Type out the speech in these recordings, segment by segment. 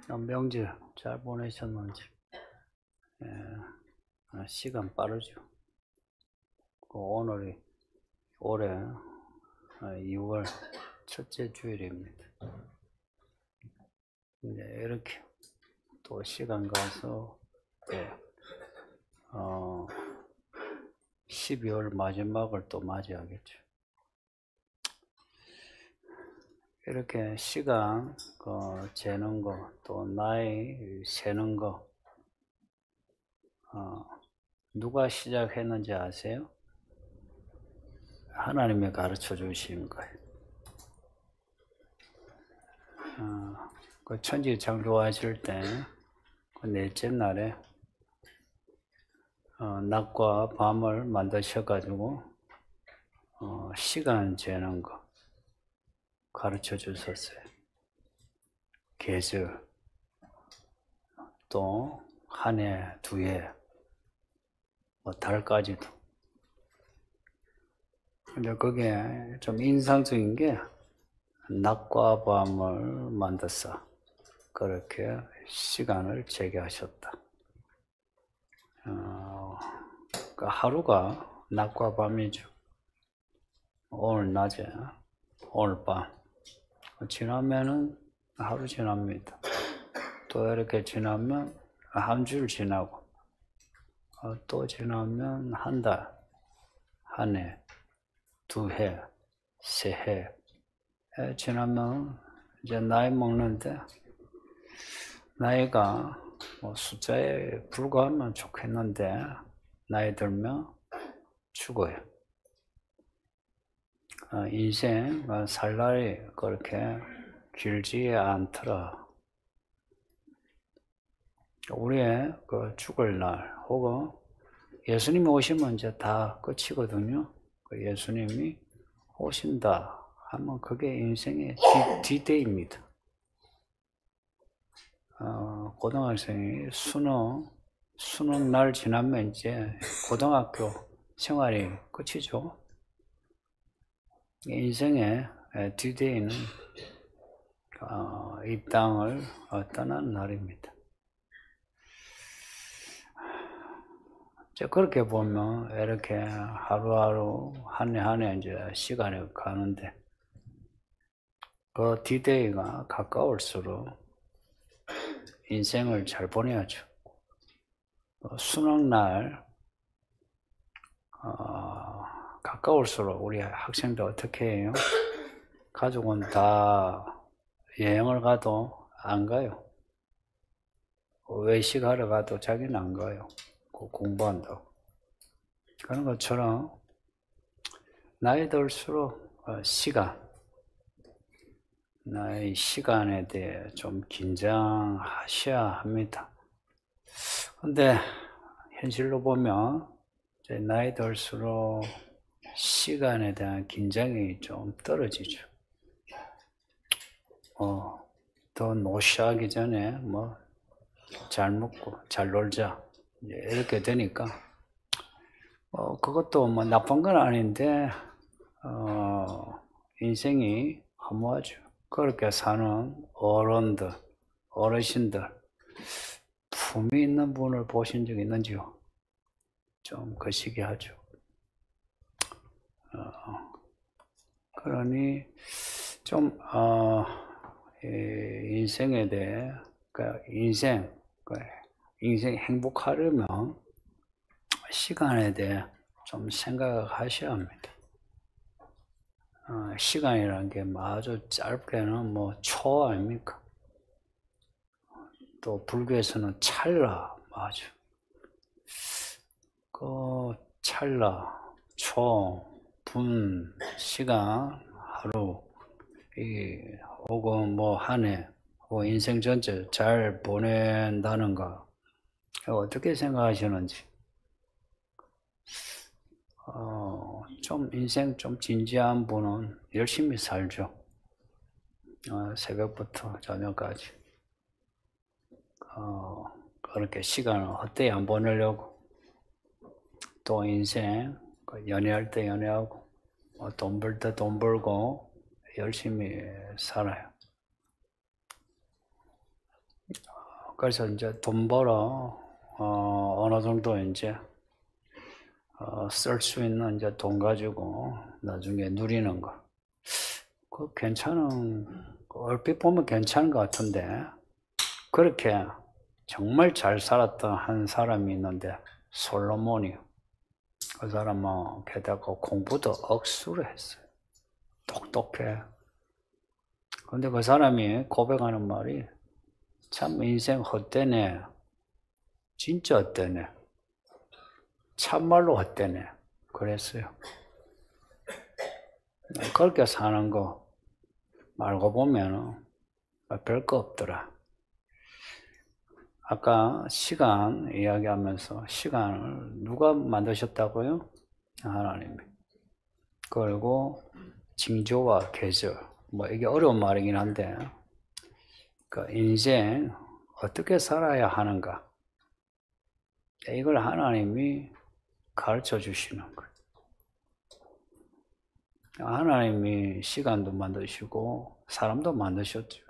명절 잘 보내셨는지. 예, 시간 빠르죠. 오늘이 올해 2월 첫째 주일입니다. 이제 이렇게 또 시간 가서 12월 마지막을 또 맞이하겠죠. 이렇게 시간 재는 거, 또 나이 세는 거, 누가 시작했는지 아세요? 하나님이 가르쳐 주신 거예요. 그 천지 창조하실 때, 그 넷째 날에, 낮과 밤을 만드셔가지고, 시간 재는 거 가르쳐 주셨어요. 계절, 또, 한 해, 두 해, 달까지도. 근데 그게 좀 인상적인 게, 낮과 밤을 만들어서 그렇게 시간을 재게 하셨다. 그 하루가 낮과 밤이죠. 오늘 낮에, 오늘 밤. 지나면은 하루 지납니다. 또 이렇게 지나면 한 줄 지나고, 또 지나면 한 달, 한 해, 두 해, 세 해 지나면 이제 나이 먹는데, 나이가 숫자에 불과하면 좋겠는데, 나이 들면 죽어요. 인생 살 날이 그렇게 길지 않더라. 우리의 그 죽을 날, 혹은 예수님이 오시면 이제 다 끝이거든요. 예수님이 오신다 하면 그게 인생의 D-Day입니다. 고등학생이 수능 날 지나면 이제 고등학교 생활이 끝이죠. 인생의 D-Day는 이 땅을 떠나는 날입니다. 그렇게 보면 이렇게 하루하루 한 해 한 해 이제 시간이 가는데, 그 D-Day가 가까울수록 인생을 잘 보내야죠. 수능날 가까울수록 우리 학생들 어떻게 해요? 가족은 다 여행을 가도 안 가요. 외식하러 가도 자기는 안 가요. 공부한다고. 그런 것처럼 나이 들수록 나의 시간에 대해 좀 긴장하셔야 합니다. 근데 현실로 보면 이제 나이 들수록 시간에 대한 긴장이 좀 떨어지죠. 더 노시하기 전에 잘 먹고 잘 놀자 이렇게 되니까 그것도 나쁜 건 아닌데 인생이 허무하죠. 그렇게 사는 어르신들 품이 있는 분을 보신 적 있는지요? 좀 거시기 하죠. 그러니 좀 인생에 대해 인생 행복하려면 시간에 대해 좀 생각하셔야 합니다. 시간이라는 게 아주 짧게는 초 아닙니까? 또 불교에서는 찰나, 맞아. 그 찰나, 초, 분, 시간, 하루, 혹은 한 해, 혹은 인생 전체 잘 보낸다는가, 어떻게 생각하시는지. 좀 인생 좀 진지한 분은 열심히 살죠. 새벽부터 저녁까지. 그렇게 시간을 헛되이 안 보내려고. 또 인생 연애할 때 연애하고, 돈 벌 때 돈 벌고 열심히 살아요. 그래서 이제 돈 벌어 어느 정도 이제 쓸 수 있는 이제 돈 가지고 나중에 누리는 거. 그 얼핏 보면 괜찮은 것 같은데, 그렇게 정말 잘 살았던 한 사람이 있는데, 솔로몬이요. 그 사람은 게다가 공부도 억수로 했어요. 똑똑해. 근데 그 사람이 고백하는 말이 참 인생 헛되네. 진짜 헛되네. 참말로 헛되네. 그랬어요. 그렇게 사는 거 말고 보면 별거 없더라. 아까 시간 이야기하면서 시간을 누가 만드셨다고요? 하나님이. 그리고 징조와 계절. 뭐 이게 어려운 말이긴 한데, 그 인생 어떻게 살아야 하는가? 이걸 하나님이 가르쳐 주시는 거예요. 하나님이 시간도 만드시고 사람도 만드셨죠.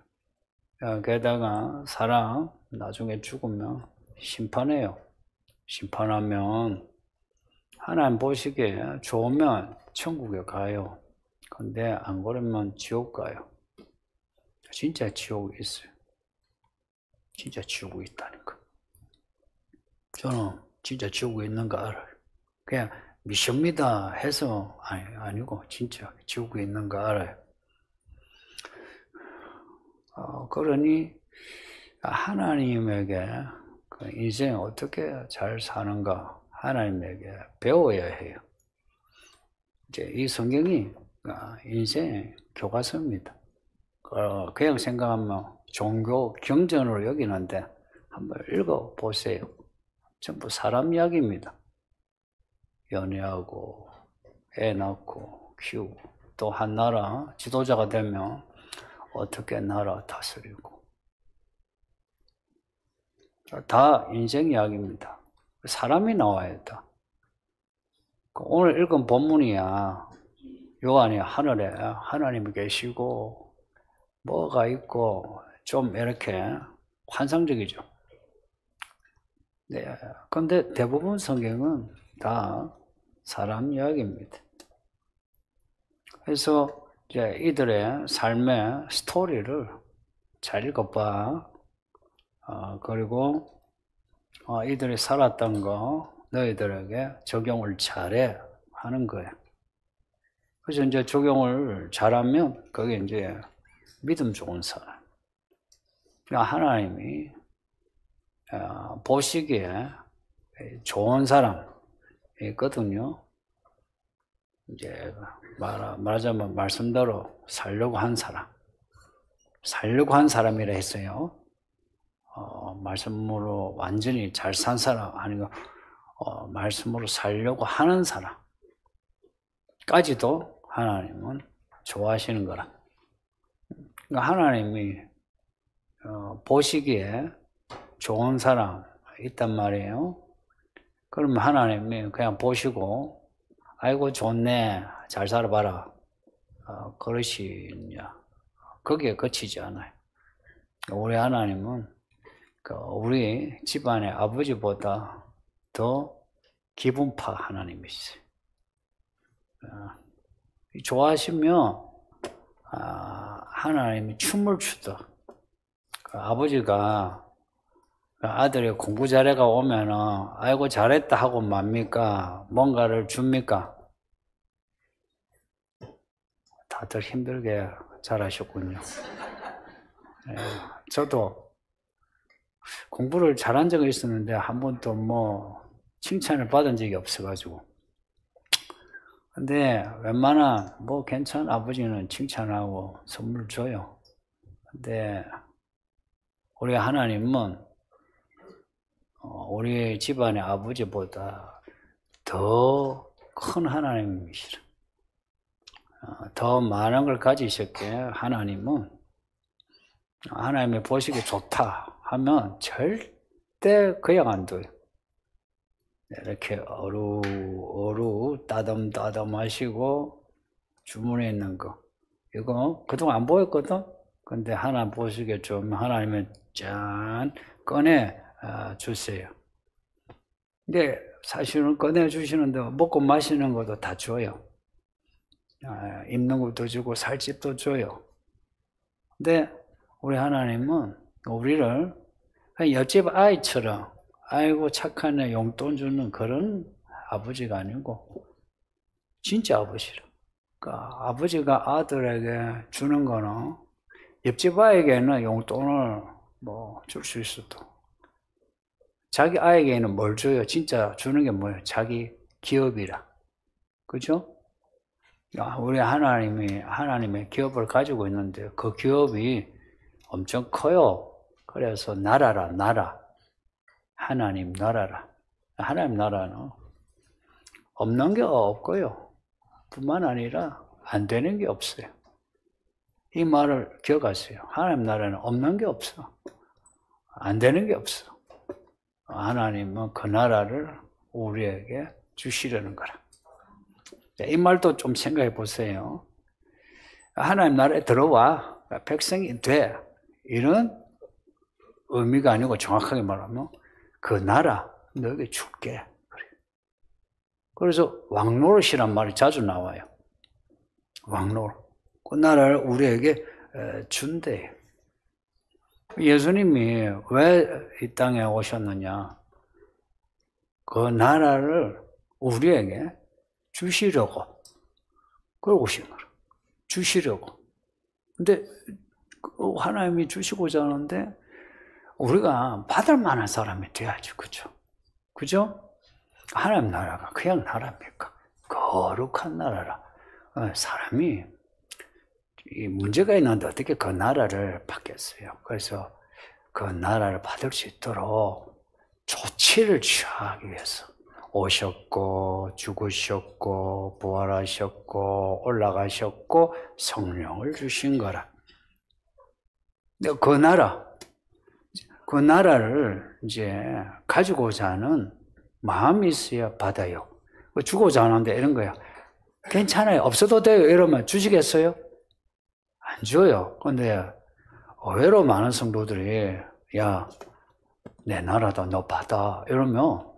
게다가 사람 나중에 죽으면 심판해요. 심판하면 하나님 보시기에 좋으면 천국에 가요. 근데 안 그러면 지옥 가요. 진짜 지옥이 있어요. 진짜 지옥이 있다니까. 저는 진짜 지옥이 있는 거 알아요. 그냥 미션입니다 해서 아니고 진짜 지옥이 있는 거 알아요. 그러니 하나님에게 그 인생 어떻게 잘 사는가 하나님에게 배워야 해요. 이제 이 성경이 인생 교과서입니다. 그냥 생각하면 종교 경전으로 여기는데 한번 읽어보세요. 전부 사람 이야기입니다. 연애하고 애 낳고 키우고 또 한 나라 지도자가 되면 어떻게 나라 다스리고 다 인생 이야기입니다. 사람이 나와야 돼. 오늘 읽은 본문이야. 요 안에 하늘에 하나님이 계시고 뭐가 있고 좀 이렇게 환상적이죠. 네. 근데 대부분 성경은 다 사람 이야기입니다. 그래서 이제 이들의 삶의 스토리를 잘 읽어봐. 그리고 이들이 살았던 거 너희들에게 적용을 잘해 하는 거예요. 그래서 이제 적용을 잘하면 그게 이제 믿음 좋은 사람. 그러니까 하나님이 보시기에 좋은 사람이거든요. 이제 말하자면 말씀대로 살려고 한 사람. 살려고 한 사람이라 했어요. 말씀으로 완전히 잘 산 사람 아니고 말씀으로 살려고 하는 사람까지도 하나님은 좋아하시는 거라. 그러니까 하나님이 보시기에 좋은 사람 있단 말이에요. 그러면 하나님이 그냥 보시고 아이고 좋네 잘 살아봐라 그러시냐. 거기에 그치지 않아요. 우리 하나님은 우리 집안의 아버지보다 더 기분파 하나님이시죠. 좋아하시면 하나님이 춤을 추다. 아버지가 아들이 공부 잘해가 오면은 아이고 잘했다 하고 맙니까? 뭔가를 줍니까? 다들 힘들게 잘하셨군요. 네, 저도 공부를 잘한 적은 있었는데 한 번도 뭐 칭찬을 받은 적이 없어가지고. 근데 웬만한 뭐 괜찮은 아버지는 칭찬하고 선물 줘요. 근데 우리 하나님은 우리 집안의 아버지보다 더 큰 하나님이시라. 더 많은 걸 가지셨기에 하나님은 하나님이 보시기 좋다 하면 절대 그냥 안 둬요. 이렇게 어루 따듬따듬 하시고 주문해 있는 거 이거 그동안 안 보였거든? 근데 하나 보시게 좀 하나님은 짠 꺼내 주세요. 근데 사실은 꺼내 주시는데 먹고 마시는 것도 다 줘요. 입는 것도 주고 살집도 줘요. 근데 우리 하나님은 우리를 그냥 옆집 아이처럼 아이고 착한 애 용돈 주는 그런 아버지가 아니고 진짜 아버지라. 그러니까 아버지가 아들에게 주는 거는 옆집 아이에게는 용돈을 뭐 줄 수 있어도 자기 아이에게는 뭘 줘요? 진짜 주는 게 뭐예요? 자기 기업이라. 그죠? 우리 하나님의 기업을 가지고 있는데 그 기업이 엄청 커요. 그래서 나라라, 나라. 하나님 나라라. 하나님 나라는 없는 게 없고요. 뿐만 아니라 안 되는 게 없어요. 이 말을 기억하세요. 하나님 나라는 없는 게 없어. 안 되는 게 없어. 하나님은 그 나라를 우리에게 주시려는 거라. 이 말도 좀 생각해 보세요. 하나님 나라에 들어와 백성이 돼. 이런 의미가 아니고 정확하게 말하면 그 나라 너에게 줄게. 그래서 왕노릇이란 말이 자주 나와요. 왕노릇. 그 나라를 우리에게 준대. 예수님이 왜 이 땅에 오셨느냐? 그 나라를 우리에게 주시려고. 그걸 오신 거라. 주시려고. 근데 하나님이 주시고자 하는데 우리가 받을 만한 사람이 돼야지. 그죠? 그죠? 하나님 나라가 그냥 나라입니까? 거룩한 나라라. 사람이 이 문제가 있는데 어떻게 그 나라를 받겠어요? 그래서 그 나라를 받을 수 있도록 조치를 취하기 위해서 오셨고 죽으셨고 부활하셨고 올라가셨고 성령을 주신 거라. 근데 그 나라를 이제 가지고자 하는 마음이 있어야 받아요. 주고자 하는데 이런 거야. 괜찮아요. 없어도 돼요. 이러면 주시겠어요? 안 줘요. 근데 의외로 많은 성도들이 야, 내 나라도 너 받아. 이러면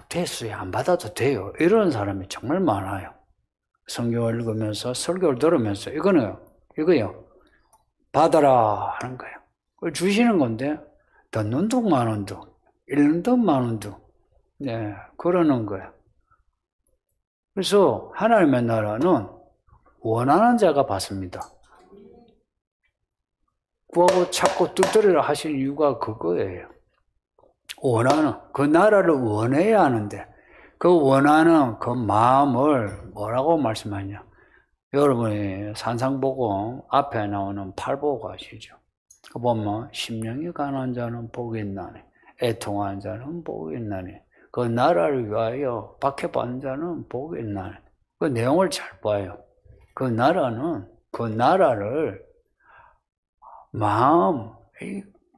됐어요. 안 받아도 돼요. 이런 사람이 정말 많아요. 성경을 읽으면서 설교를 들으면서 이거요. 받아라 하는 거예요. 그걸 주시는 건데 듣는 둥 마는 둥, 읽는 둥 마는 둥. 네, 그러는 거예요. 그래서 하나님의 나라는 원하는 자가 받습니다. 구하고 찾고 뜯으리라 하신 이유가 그거예요. 그 나라를 원해야 하는데 그 원하는 그 마음을 뭐라고 말씀하냐? 여러분이 산상복음 앞에 나오는 팔복 아시죠? 그 보면 심령이 가난한 자는 복이 있나니 애통한 자는 복이 있나니 그 나라를 위하여 박해받는 자는 복이 있나니 그 내용을 잘 봐요. 그 나라를 마음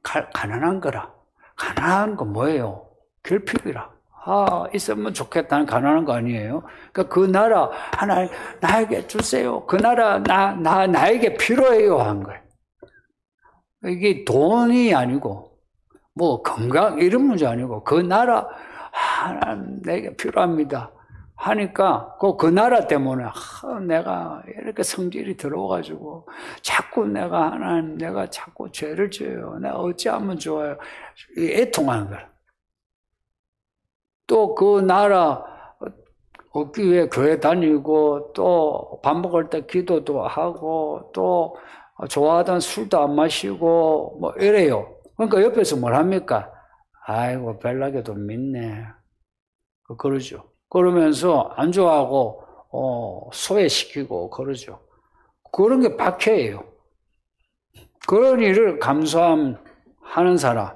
가난한 거라. 가난한 거 뭐예요? 결핍이라. 있으면 좋겠다는 가난한 거 아니에요? 그러니까 그 나라 하나 나에게 주세요. 그 나라 나에게 필요해요 한 거예요. 이게 돈이 아니고 뭐 건강 이런 문제 아니고 그 나라 하나님 내게 필요합니다 하니까 그 나라 때문에 내가 이렇게 성질이 들어와가지고 자꾸 내가 자꾸 죄를 져요. 내가 어찌하면 좋아요. 애통하는 거야. 또 그 나라 얻기 위해 교회 다니고 또 밥 먹을 때 기도도 하고 또 좋아하던 술도 안 마시고 뭐 이래요. 그러니까 옆에서 뭘 합니까? 아이고 별나게도 믿네. 그러죠. 그러면서 안 좋아하고 소외시키고 그러죠. 그런 게 박해예요. 그런 일을 감수하는 사람,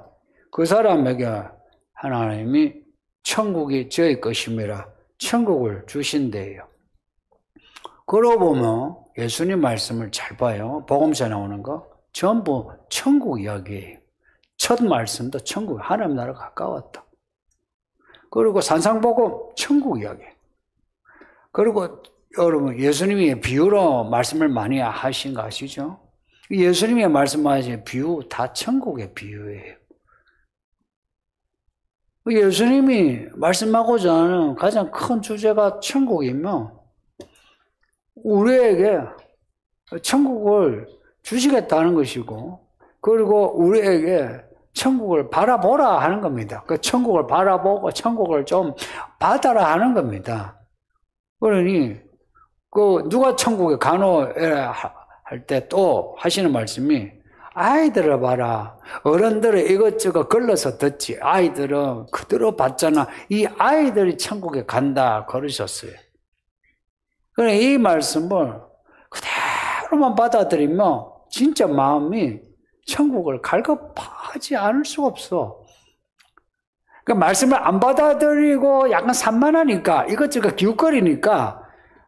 그 사람에게 하나님이 천국이 저의 것임이라 천국을 주신대요. 그러고 보면 예수님 말씀을 잘 봐요. 복음서에 나오는 거 전부 천국 이야기예요. 첫 말씀도 천국, 하나님 나라 가까웠다. 그리고 산상복음 천국 이야기. 그리고 여러분 예수님이 비유로 말씀을 많이 하신 거 아시죠? 예수님이 말씀하신 비유 다 천국의 비유예요. 예수님이 말씀하고자 하는 가장 큰 주제가 천국이면 우리에게 천국을 주시겠다는 것이고, 그리고 우리에게 천국을 바라보라 하는 겁니다. 그 천국을 바라보고 천국을 좀 받아라 하는 겁니다. 그러니 누가 천국에 간호해라 할 때 또 하시는 말씀이, 아이들을 봐라. 어른들은 이것저것 걸러서 듣지. 아이들은 그대로 받잖아. 이 아이들이 천국에 간다 그러셨어요. 그래, 이 말씀을 그대로만 받아들이면 진짜 마음이 천국을 갈급하지 않을 수가 없어. 그 말씀을 안 받아들이고 약간 산만하니까, 이것저것 기웃거리니까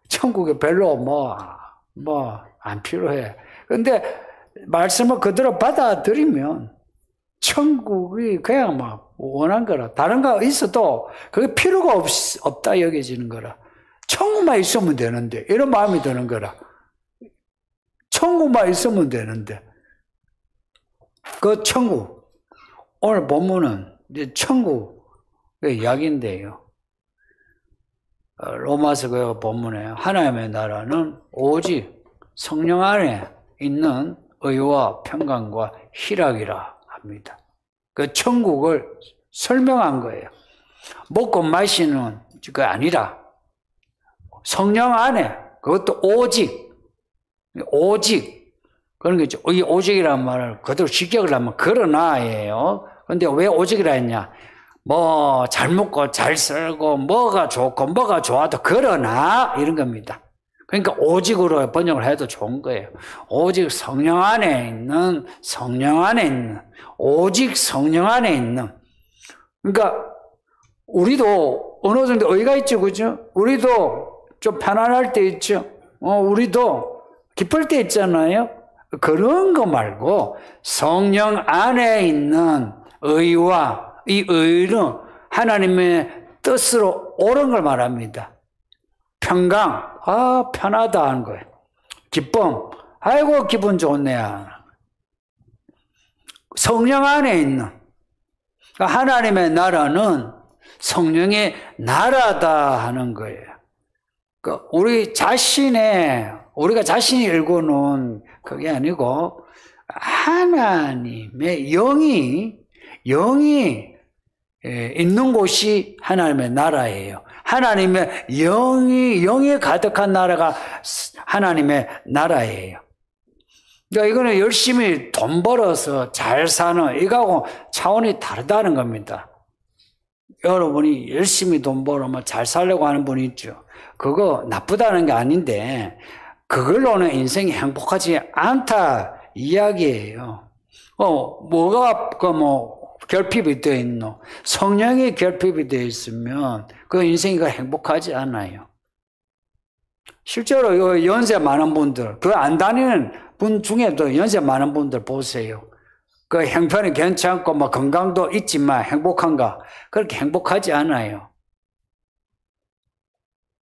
천국에 별로 안 필요해. 근데 말씀을 그대로 받아들이면 천국이 그냥 막 원한 거라. 다른 거 있어도 그게 필요가 없다 여겨지는 거라. 천국만 있으면 되는데, 이런 마음이 드는 거라. 천국만 있으면 되는데. 그 천국, 오늘 본문은 이제 천국의 이야기인데요. 로마서 그 본문에 하나님의 나라는 오직 성령 안에 있는 의와 평강과 희락이라 합니다. 그 천국을 설명한 거예요. 먹고 마시는 그 아니라 성령 안에, 그것도 오직 그런 거죠. 이 오직이라는 말을 그대로 직역을 하면 그러나예요. 근데 왜 오직이라 했냐? 잘 먹고 잘 살고 뭐가 좋고 뭐가 좋아도 그러나 이런 겁니다. 그러니까 오직으로 번역을 해도 좋은 거예요. 오직 성령 안에 있는 오직 성령 안에 있는. 그러니까 우리도 어느 정도 의의가 있죠, 그죠? 우리도 좀 편안할 때 있죠. 우리도 기쁠 때 있잖아요. 그런 거 말고 성령 안에 있는 의와 이 의는 하나님의 뜻으로 옳은 걸 말합니다. 평강, 편하다 하는 거예요. 기쁨, 아이고 기분 좋네요. 성령 안에 있는, 하나님의 나라는 성령의 나라다 하는 거예요. 우리가 자신이 일구는 그게 아니고 하나님의 영이 있는 곳이 하나님의 나라예요. 하나님의 영이 가득한 나라가 하나님의 나라예요. 그러니까 이거는 열심히 돈 벌어서 잘 사는 이거하고 차원이 다르다는 겁니다. 여러분이 열심히 돈 벌어 잘 살려고 하는 분이 있죠. 그거 나쁘다는 게 아닌데 그걸로는 인생이 행복하지 않다 이야기예요. 뭐가 결핍이 되어 있노? 성령이 결핍이 되어 있으면 그 인생이 행복하지 않아요. 실제로 연세 많은 분들, 그 안 다니는 분 중에도 연세 많은 분들 보세요. 그 형편이 괜찮고 건강도 있지만 행복한가? 그렇게 행복하지 않아요.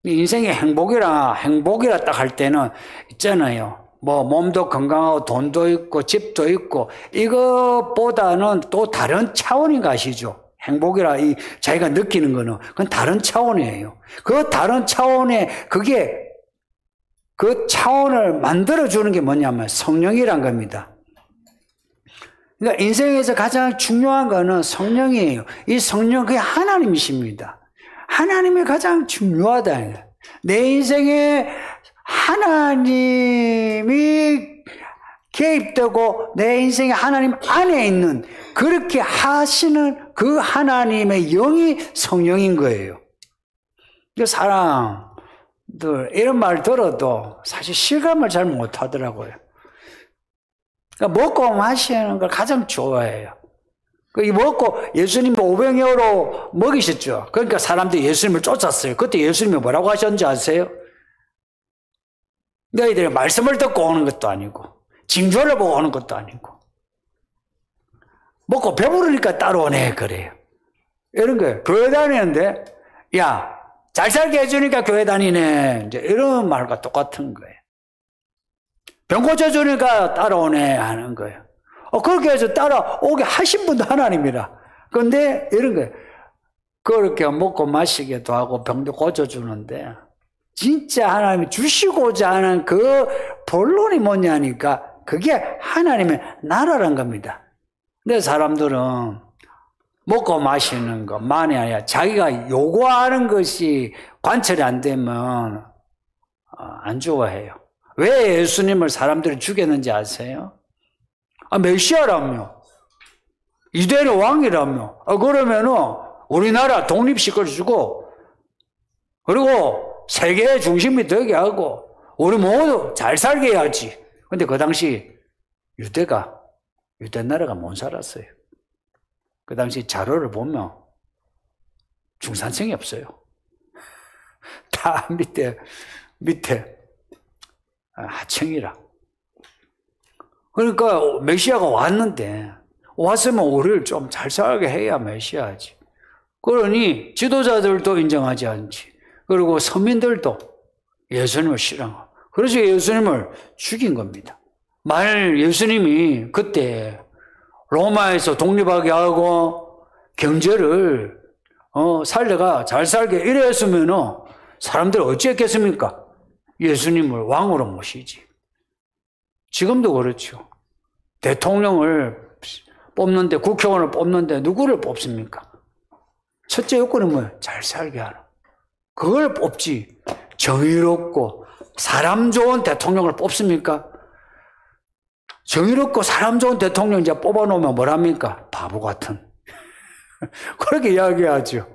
인생의 행복이라 딱 할 때는 있잖아요. 몸도 건강하고 돈도 있고 집도 있고 이것보다는 또 다른 차원인 거 아시죠? 행복이라 자기가 느끼는 거는 그건 다른 차원이에요. 그 다른 차원에 그 차원을 만들어주는 게 뭐냐면 성령이란 겁니다. 그러니까 인생에서 가장 중요한 거는 성령이에요. 이 성령, 그게 하나님이십니다. 하나님이 가장 중요하다. 내 인생에 하나님이 개입되고 내 인생에 하나님 안에 있는 그렇게 하시는 그 하나님의 영이 성령인 거예요. 사람들 이런 말 들어도 사실 실감을 잘 못하더라고요. 그러니까 먹고 마시는 걸 가장 좋아해요. 먹고 예수님이 오병이어로 먹이셨죠. 그러니까 사람들이 예수님을 쫓았어요. 그때 예수님이 뭐라고 하셨는지 아세요? 너희들이 말씀을 듣고 오는 것도 아니고 징조를 보고 오는 것도 아니고 먹고 배부르니까 따라오네 그래요. 이런 거예요. 교회 다니는데 잘 살게 해주니까 교회 다니네. 이제 이런 말과 똑같은 거예요. 병 고쳐주니까 따라오네 하는 거예요. 그렇게 해서 따라오게 하신 분도 하나님이라. 그런데 이런 거예요. 그렇게 먹고 마시기도 하고 병도 고쳐주는데 진짜 하나님이 주시고자 하는 그 본론이 뭐냐니까 그게 하나님의 나라란 겁니다. 근데 사람들은 먹고 마시는 것만이 아니라 자기가 요구하는 것이 관철이 안 되면 안 좋아해요. 왜 예수님을 사람들이 죽였는지 아세요? 메시아라며, 이대의 왕이라며, 그러면은 우리나라 독립시켜주고, 그리고 세계의 중심이 되게 하고, 우리 모두 잘 살게 해야지. 근데 그 당시 유대 나라가 못 살았어요. 그 당시 자료를 보면 중산층이 없어요. 다 밑에 하층이라. 그러니까 메시아가 왔는데 왔으면 우리를 좀 잘 살게 해야 메시아지. 그러니 지도자들도 인정하지 않지. 그리고 서민들도 예수님을 싫어하고. 그래서 예수님을 죽인 겁니다. 만일 예수님이 그때 로마에서 독립하게 하고 경제를 살려가 잘 살게 이래 했으면 사람들 어찌했겠습니까? 예수님을 왕으로 모시지. 지금도 그렇죠. 대통령을 뽑는데, 국회의원을 뽑는데 누구를 뽑습니까? 첫째 요건은 뭐예요? 잘 살게 하라. 그걸 뽑지. 정의롭고 사람 좋은 대통령을 뽑습니까? 정의롭고 사람 좋은 대통령 이제 뽑아놓으면 뭐랍니까? 바보 같은. 그렇게 이야기하죠.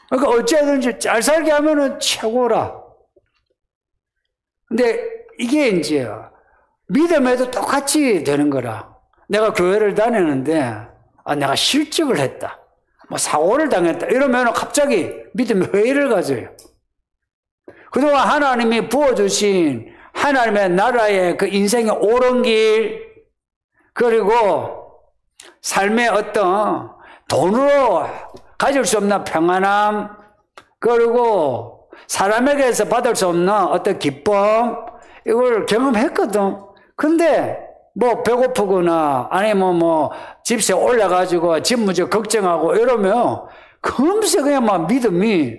그러니까 어찌하든지 잘 살게 하면은 최고라. 근데 이게 이제 믿음에도 똑같이 되는 거라. 내가 교회를 다니는데 내가 실직을 했다. 뭐 사고를 당했다. 이러면 갑자기 믿음의 회의를 가져요. 그동안 하나님이 부어주신 하나님의 나라의 그 인생의 옳은 길, 그리고 삶의 어떤 돈으로 가질 수 없는 평안함, 그리고 사람에게서 받을 수 없는 어떤 기쁨, 이걸 경험했거든. 근데 뭐 배고프거나 아니면 뭐 집세 올라가지고 집 문제 걱정하고 이러면 금세 그냥 막 믿음이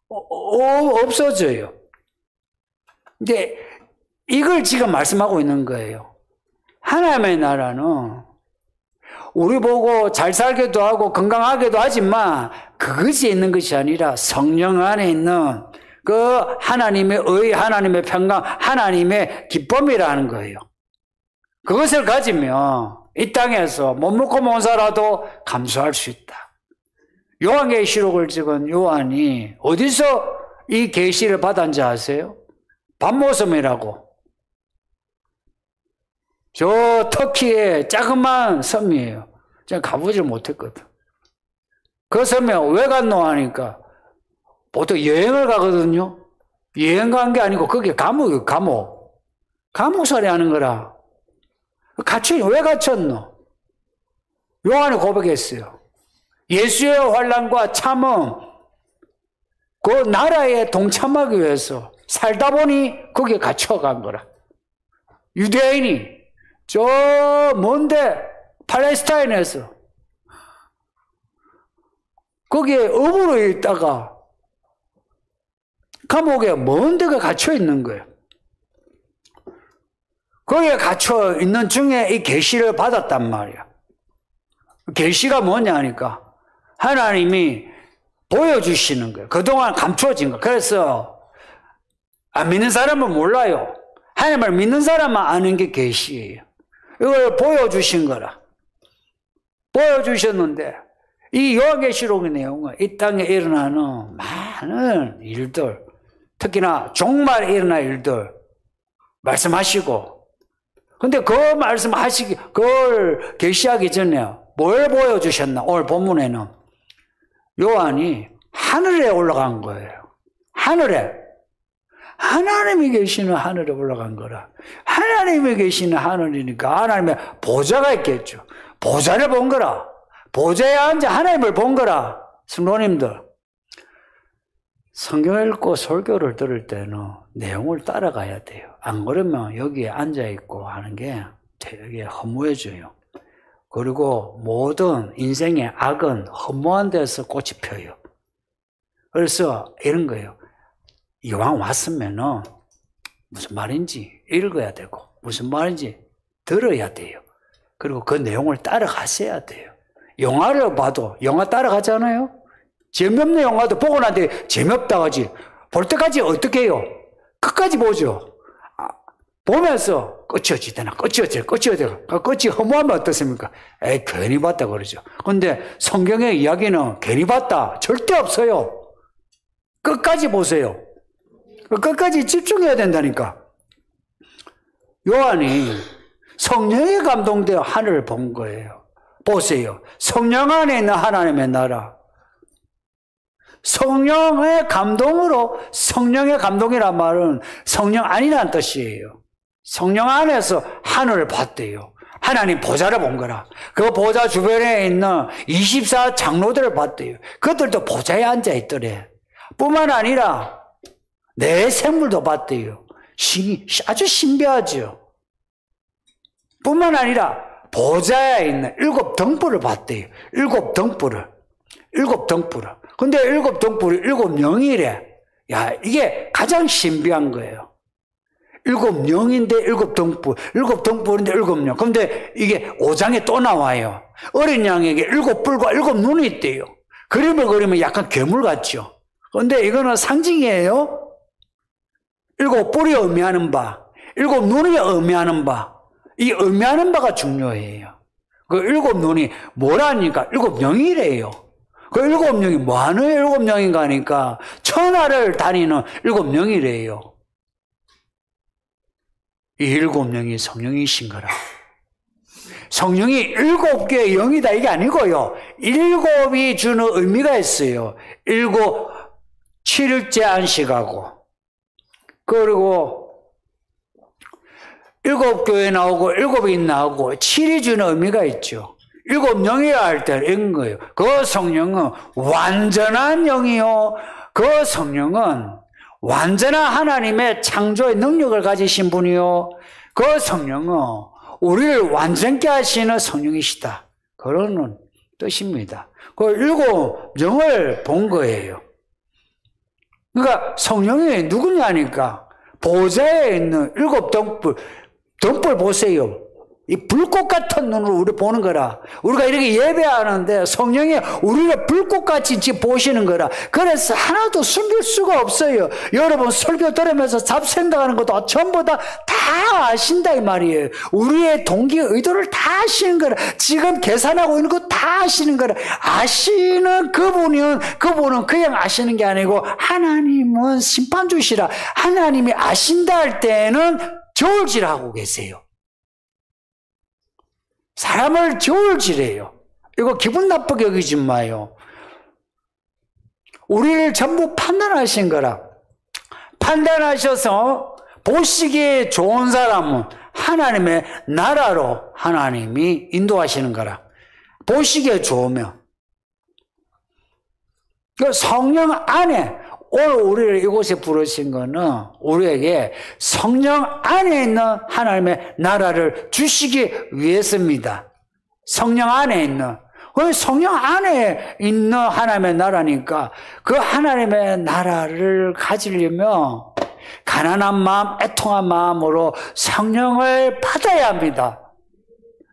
없어져요. 근데 이걸 지금 말씀하고 있는 거예요. 하나님의 나라는 우리 보고 잘 살기도 하고 건강하기도 하지만 그것이 있는 것이 아니라 성령 안에 있는 그 하나님의 의, 하나님의 평강, 하나님의 기쁨이라는 거예요. 그것을 가지면 이 땅에서 못 먹고 못 살아도 감수할 수 있다. 요한계시록을 찍은 요한이 어디서 이 계시를 받았는지 아세요? 밤모섬이라고. 저 터키의 자그마한 섬이에요. 제가 가보질 못했거든. 그 섬에 왜 갔노 하니까 보통 여행을 가거든요. 여행 간 게 아니고 그게 감옥이에요. 감옥살이 하는 거라. 왜 갇혔노? 요한이 고백했어요. 예수의 환난과 참음, 그 나라에 동참하기 위해서 살다 보니 거기에 갇혀간 거라. 유대인이 저 먼데 팔레스타인에서 거기에 어부로 있다가 감옥에 먼 데가 갇혀 있는 거예요. 거기에 갇혀 있는 중에 이 계시를 받았단 말이야. 계시가 뭐냐 하니까 하나님이 보여주시는 거예요. 그동안 감춰진 거. 그래서 안 믿는 사람은 몰라요. 하나님을 믿는 사람만 아는 게 계시예요. 이걸 보여주신 거라. 보여주셨는데 이 요한계시록의 내용은 이 땅에 일어나는 많은 일들, 특히나 종말에 일어날 일들 말씀하시고, 근데 그 말씀하시기, 그걸 계시하기 전에 뭘 보여주셨나? 오늘 본문에는 요한이 하늘에 올라간 거예요. 하늘에. 하나님이 계시는 하늘에 올라간 거라. 하나님이 계시는 하늘이니까 하나님의 보좌가 있겠죠. 보좌를 본 거라. 보좌에 앉아 하나님을 본 거라. 성도님들, 성경을 읽고 설교를 들을 때는 내용을 따라가야 돼요. 안 그러면 여기에 앉아있고 하는 게 되게 허무해져요. 그리고 모든 인생의 악은 허무한 데서 꽃이 펴요. 그래서 이런 거예요. 이왕 왔으면은 무슨 말인지 읽어야 되고 무슨 말인지 들어야 돼요. 그리고 그 내용을 따라가셔야 돼요. 영화를 봐도 영화 따라가잖아요. 재미없는 영화도 보고 나는데 재미없다 하지. 볼 때까지 어떻게 해요? 끝까지 보죠. 보면서 끝이 어찌 되나 끝이 되나 끝이 허무하면 어떻습니까? 에이 괜히 봤다 그러죠. 근데 성경의 이야기는 괜히 봤다 절대 없어요. 끝까지 보세요. 끝까지 집중해야 된다니까. 요한이 성령에 감동되어 하늘을 본 거예요. 보세요. 성령 안에 있는 하나님의 나라. 성령의 감동으로, 성령의 감동이란 말은 성령 아니라는 뜻이에요. 성령 안에서 하늘을 봤대요. 하나님 보좌를 본 거라. 그 보좌 주변에 있는 24 장로들을 봤대요. 그들도 보좌에 앉아 있더래. 뿐만 아니라 내 생물도 봤대요. 아주 신비하죠. 뿐만 아니라 보좌에 있는 7 등불을 봤대요. 7 등불을. 근데 7 등불이 7 영이래. 야, 이게 가장 신비한 거예요. 7 영인데 7 등불. 7 등불인데 7 영. 근데 이게 5장에 또 나와요. 어린 양에게 7 뿔과 7 눈이 있대요. 그림을 그리면 약간 괴물 같죠. 근데 이거는 상징이에요. 7 뿔이 의미하는 바, 7 눈이 의미하는 바, 이 의미하는 바가 중요해요. 그 7 눈이 뭐라니까? 7 영이래요. 그 7 영이 뭐하는 7 영인가 하니까 천하를 다니는 7 영이래요. 이 7 영이 성령이신 거라. 성령이 7개의 영이다 이게 아니고요. 7이 주는 의미가 있어요. 7, 7일째 안식하고 그리고 7교회 나오고 7이 나오고 7이 주는 의미가 있죠. 7 영이라 할 때 이런 거예요. 그 성령은 완전한 영이요. 그 성령은 완전한 하나님의 창조의 능력을 가지신 분이요. 그 성령은 우리를 완전케 하시는 성령이시다. 그런 뜻입니다. 그 7 영을 본 거예요. 그러니까 성령이 누구냐니까 보좌에 있는 7 등불 보세요. 이 불꽃 같은 눈으로 우리 보는 거라. 우리가 이렇게 예배하는데 성령이 우리를 불꽃같이 보시는 거라. 그래서 하나도 숨길 수가 없어요. 여러분 설교 들으면서 잡생각하는 것도 전부 다 아신다 이 말이에요. 우리의 동기 의도를 다 아시는 거라. 지금 계산하고 있는 거 다 아시는 거라. 아시는 그분은 그냥 아시는 게 아니고 하나님은 심판 주시라. 하나님이 아신다 할 때는 저울질하고 계세요. 사람을 저울질해요. 이거 기분 나쁘게 여기지 마요. 우리를 전부 판단하신 거라. 판단하셔서 보시기에 좋은 사람은 하나님의 나라로 하나님이 인도하시는 거라. 보시기에 좋으면. 성령 안에 오늘 우리를 이곳에 부르신 거는 우리에게 성령 안에 있는 하나님의 나라를 주시기 위해서입니다. 성령 안에 있는. 성령 안에 있는 하나님의 나라니까 그 하나님의 나라를 가지려면 가난한 마음, 애통한 마음으로 성령을 받아야 합니다.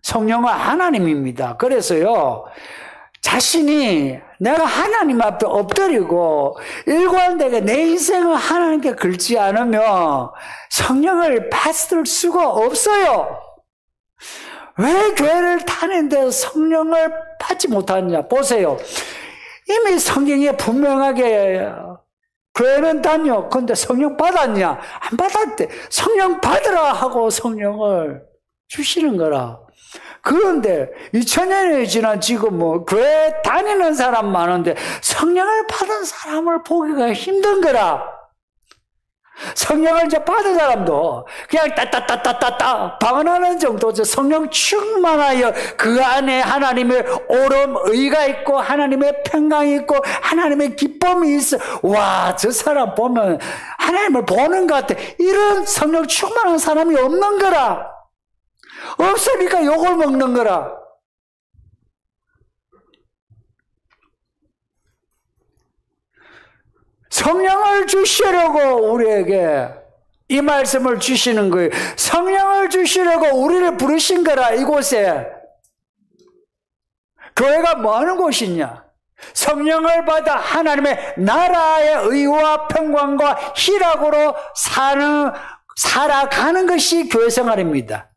성령은 하나님입니다. 그래서요, 자신이 내가 하나님 앞에 엎드리고 일관되게 내 인생을 하나님께 걸지 않으면 성령을 받을 수가 없어요. 왜 교회를 다니는데 성령을 받지 못하느냐? 보세요. 이미 성경에 분명하게 교회는 다녀. 근데 성령 받았냐? 안 받았대. 성령 받으라 하고 성령을 주시는 거라. 그런데 2000년이 지난 지금 교회 다니는 사람 많은데 성령을 받은 사람을 보기가 힘든 거라. 성령을 이제 받은 사람도 그냥 따따따따따따 방언하는 정도죠. 성령 충만하여 그 안에 하나님의 오름, 의가 있고 하나님의 평강이 있고 하나님의 기쁨이 있어. 와, 저 사람 보면 하나님을 보는 것 같아. 이런 성령 충만한 사람이 없는 거라. 없으니까 욕을 먹는 거라. 성령을 주시려고 우리에게 이 말씀을 주시는 거예요. 성령을 주시려고 우리를 부르신 거라. 이곳에 교회가 뭐 하는 곳이냐? 성령을 받아 하나님의 나라의 의와 평강과 희락으로 살아가는 것이 교회 생활입니다.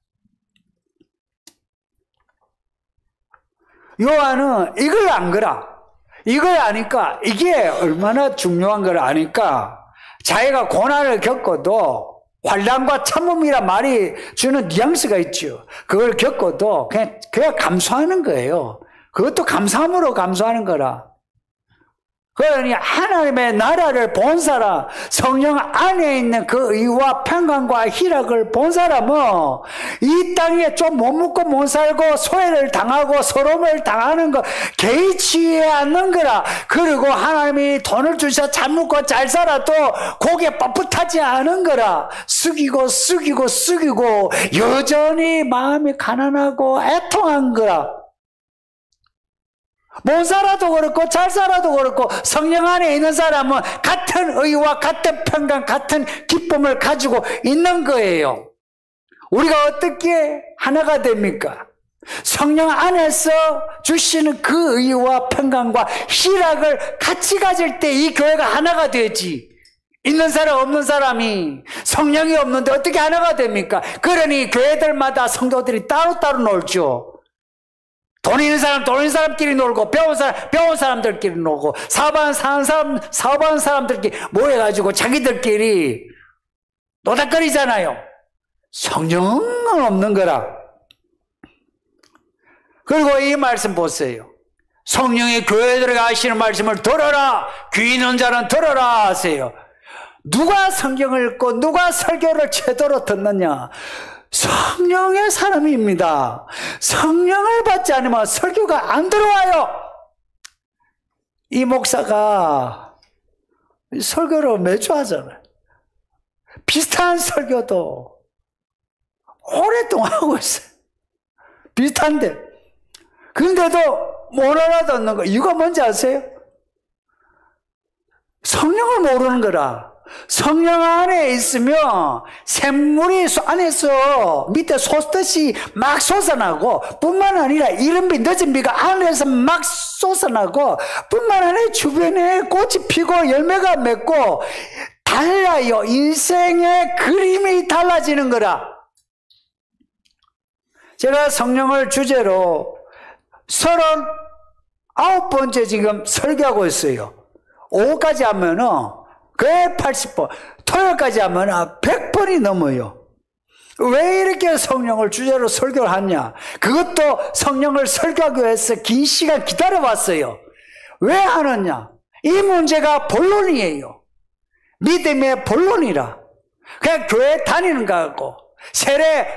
요한은 이걸 안 거라. 이걸 아니까, 이게 얼마나 중요한 걸 아니까 자기가 고난을 겪어도 환난과 참음이란 말이 주는 뉘앙스가 있죠. 그걸 겪어도 그냥 감수하는 거예요. 그것도 감사함으로 감수하는 거라. 그러니 하나님의 나라를 본 사람, 성령 안에 있는 그 의와 평강과 희락을 본 사람은 이 땅에 좀 못 먹고 못 살고 소외를 당하고 서러움을 당하는 거 개의치 않는 거라. 그리고 하나님이 돈을 주셔 잘 먹고 잘 살아도 고개 뻣뻣하지 않은 거라. 숙이고 여전히 마음이 가난하고 애통한 거라. 못 살아도 그렇고 잘 살아도 그렇고 성령 안에 있는 사람은 같은 의와 같은 평강, 같은 기쁨을 가지고 있는 거예요. 우리가 어떻게 하나가 됩니까? 성령 안에서 주시는 그 의와 평강과 희락을 같이 가질 때 이 교회가 하나가 되지. 있는 사람 없는 사람이 성령이 없는데 어떻게 하나가 됩니까? 그러니 교회들마다 성도들이 따로따로 놀죠. 돈 있는 사람, 돈 있는 사람끼리 놀고, 배운 사람들끼리 놀고, 사업하는 사람들끼리 모여가지고 자기들끼리 노닥거리잖아요. 성령은 없는 거라. 그리고 이 말씀 보세요. 성령이 교회들에게 하시는 말씀을 들어라. 귀 있는 자는 들어라 하세요. 누가 성경을 읽고 누가 설교를 제대로 듣느냐? 성령의 사람입니다. 성령을 받지 않으면 설교가 안 들어와요. 이 목사가 설교를 매주 하잖아요. 비슷한 설교도 오랫동안 하고 있어요. 비슷한데. 근데도 못 알아듣는 거. 이유가 뭔지 아세요? 성령을 모르는 거라. 성령 안에 있으면 샘물이 안에서 밑에 솟듯이 막 솟아나고, 뿐만 아니라 이른 비 늦은 비가 안에서 막 솟아나고, 뿐만 아니라 주변에 꽃이 피고 열매가 맺고 달라요. 인생의 그림이 달라지는 거라. 제가 성령을 주제로 39번째 지금 설교하고 있어요. 오후까지 하면은 거의 80번, 토요일까지 하면 100번이 넘어요. 왜 이렇게 성령을 주제로 설교를 하냐? 그것도 성령을 설교하기 위해서 긴 시간 기다려봤어요. 왜 하느냐? 이 문제가 본론이에요. 믿음의 본론이라. 그냥 교회 다니는 거 하고,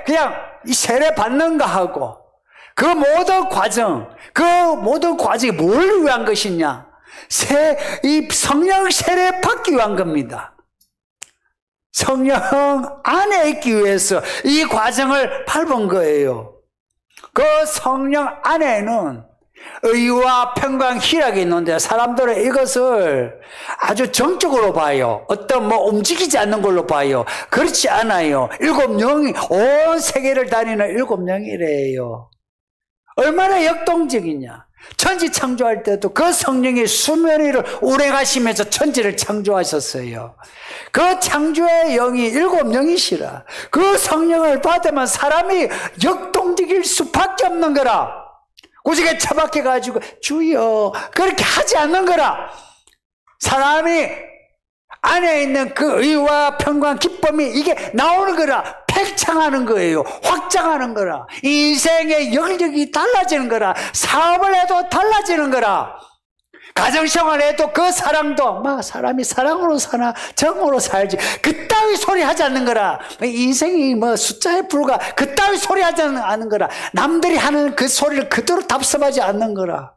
그냥 세례 받는 거 하고, 그 모든 과정이 뭘 위한 것이냐? 이 성령 세례 받기 위한 겁니다. 성령 안에 있기 위해서 이 과정을 밟은 거예요. 그 성령 안에는 의와 평강, 희락이 있는데 사람들은 이것을 아주 정적으로 봐요. 어떤 움직이지 않는 걸로 봐요. 그렇지 않아요. 7영이, 온 세계를 다니는 7영이래요. 얼마나 역동적이냐. 천지 창조할 때도 그 성령이 수면 위를 운행하시면서 천지를 창조하셨어요. 그 창조의 영이 7영이시라. 그 성령을 받으면 사람이 역동적일 수밖에 없는 거라. 고지게 처박혀가지고 주여 그렇게 하지 않는 거라. 사람이 안에 있는 그 의와 평강, 기쁨이 이게 나오는 거라. 팽창하는 거예요. 확장하는 거라. 인생의 영역이 달라지는 거라. 사업을 해도 달라지는 거라. 가정생활에도 그 사랑도 막 사람이 사랑으로 사나 정으로 살지 그따위 소리 하지 않는 거라. 인생이 뭐 숫자에 불과 그따위 소리 하지 않는 거라. 남들이 하는 그 소리를 그대로 답습하지 않는 거라.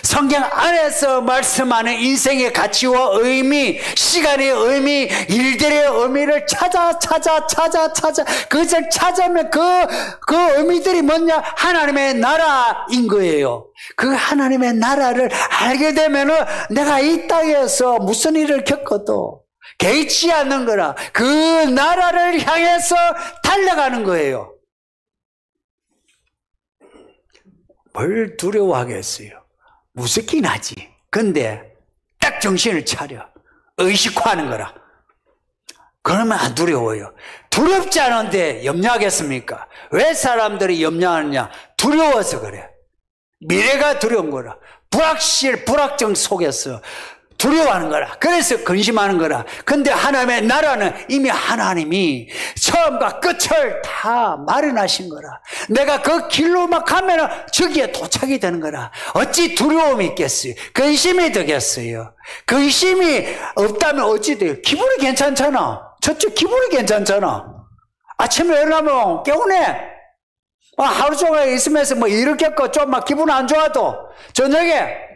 성경 안에서 말씀하는 인생의 가치와 의미, 시간의 의미, 일들의 의미를 찾아 그것을 찾으면 그 의미들이 뭐냐? 하나님의 나라인 거예요. 그 하나님의 나라를 알게 되면은 내가 이 땅에서 무슨 일을 겪어도 개의치 않는 거라. 그 나라를 향해서 달려가는 거예요. 뭘 두려워하겠어요? 무섭긴 하지. 근데 딱 정신을 차려. 의식화하는 거라. 그러면 안 두려워요. 두렵지 않은데 염려하겠습니까? 왜 사람들이 염려하느냐? 두려워서 그래. 미래가 두려운 거라. 불확정 속에서 두려워하는 거라. 그래서 근심하는 거라. 근데 하나님의 나라는 이미 하나님이 처음과 끝을 다 마련하신 거라. 내가 그 길로 막 가면은 저기에 도착이 되는 거라. 어찌 두려움이 있겠어요? 근심이 되겠어요? 근심이 없다면 어찌 돼요? 기분이 괜찮잖아. 저쪽 기분이 괜찮잖아. 아침에 일어나면 개운해. 하루 종일 있으면서 뭐 일을 겪고 좀 막 기분 안 좋아도 저녁에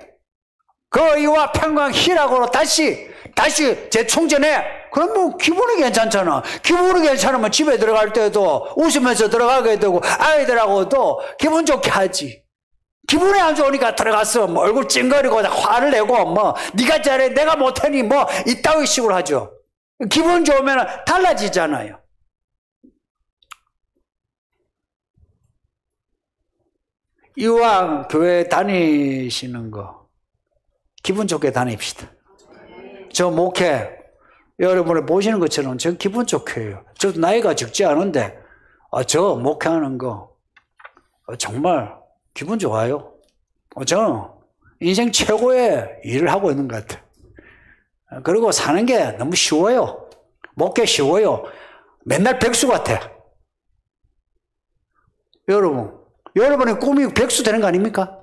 그 의와 평강 희락으로 다시 재충전해. 그러면 기분이 괜찮잖아. 기분이 괜찮으면 집에 들어갈 때도 웃으면서 들어가게 되고 아이들하고도 기분 좋게 하지. 기분이 안 좋으니까 들어가서 뭐 얼굴 찡거리고 화를 내고 뭐 네가 잘해 내가 못하니 뭐 이따위 식으로 하죠. 기분 좋으면 달라지잖아요. 이왕 교회 다니시는 거 기분 좋게 다닙시다. 저 목회 여러분을 보시는 것처럼 저 기분 좋게 해요. 저도 나이가 적지 않은데 저 목회하는 거 정말 기분 좋아요. 저 인생 최고의 일을 하고 있는 것 같아요. 그리고 사는 게 너무 쉬워요. 목회 쉬워요. 맨날 백수 같아. 여러분의 꿈이 백수 되는 거 아닙니까?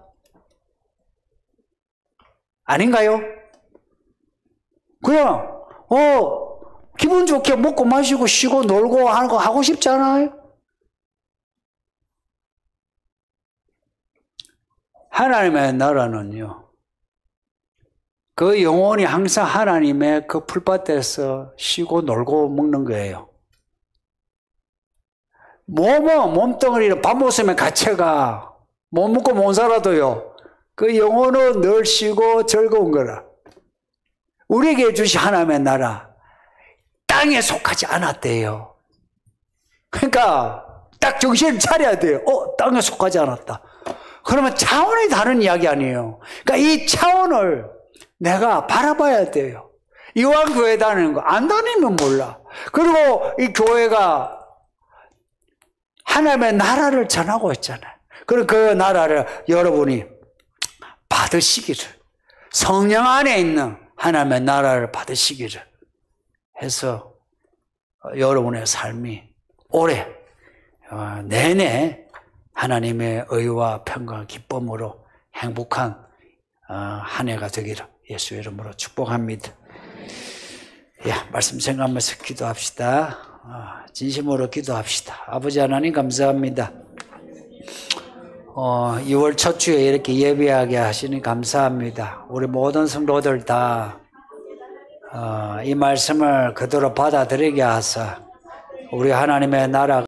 아닌가요? 그냥 기분 좋게 먹고 마시고 쉬고 놀고 하는 거 하고 싶지 않아요? 하나님의 나라는요, 그 영혼이 항상 하나님의 그 풀밭에서 쉬고 놀고 먹는 거예요. 몸뚱어리를 밥 먹으면 가채가 못 먹고 못 살아도요, 그 영혼은 늘 쉬고 즐거운 거라. 우리에게 주신 하나님의 나라, 땅에 속하지 않았대요. 그러니까 딱 정신을 차려야 돼요. 땅에 속하지 않았다. 그러면 차원이 다른 이야기 아니에요. 그러니까 이 차원을 내가 바라봐야 돼요. 이왕 교회 다니는 거 안 다니면 몰라. 그리고 이 교회가 하나님의 나라를 전하고 있잖아요. 그리고 그 나라를 여러분이 받으시기를, 성령 안에 있는 하나님의 나라를 받으시기를 해서 여러분의 삶이 올해 내내 하나님의 의와 평강, 기쁨으로 행복한 한 해가 되기를 예수의 이름으로 축복합니다. 말씀 생각하면서 기도합시다. 진심으로 기도합시다. 아버지 하나님 감사합니다. 2월 첫 주에 이렇게 예배하게 하시니 감사합니다. 우리 모든 성도들 다 이 말씀을 그대로 받아들이게 하사 우리 하나님의 나라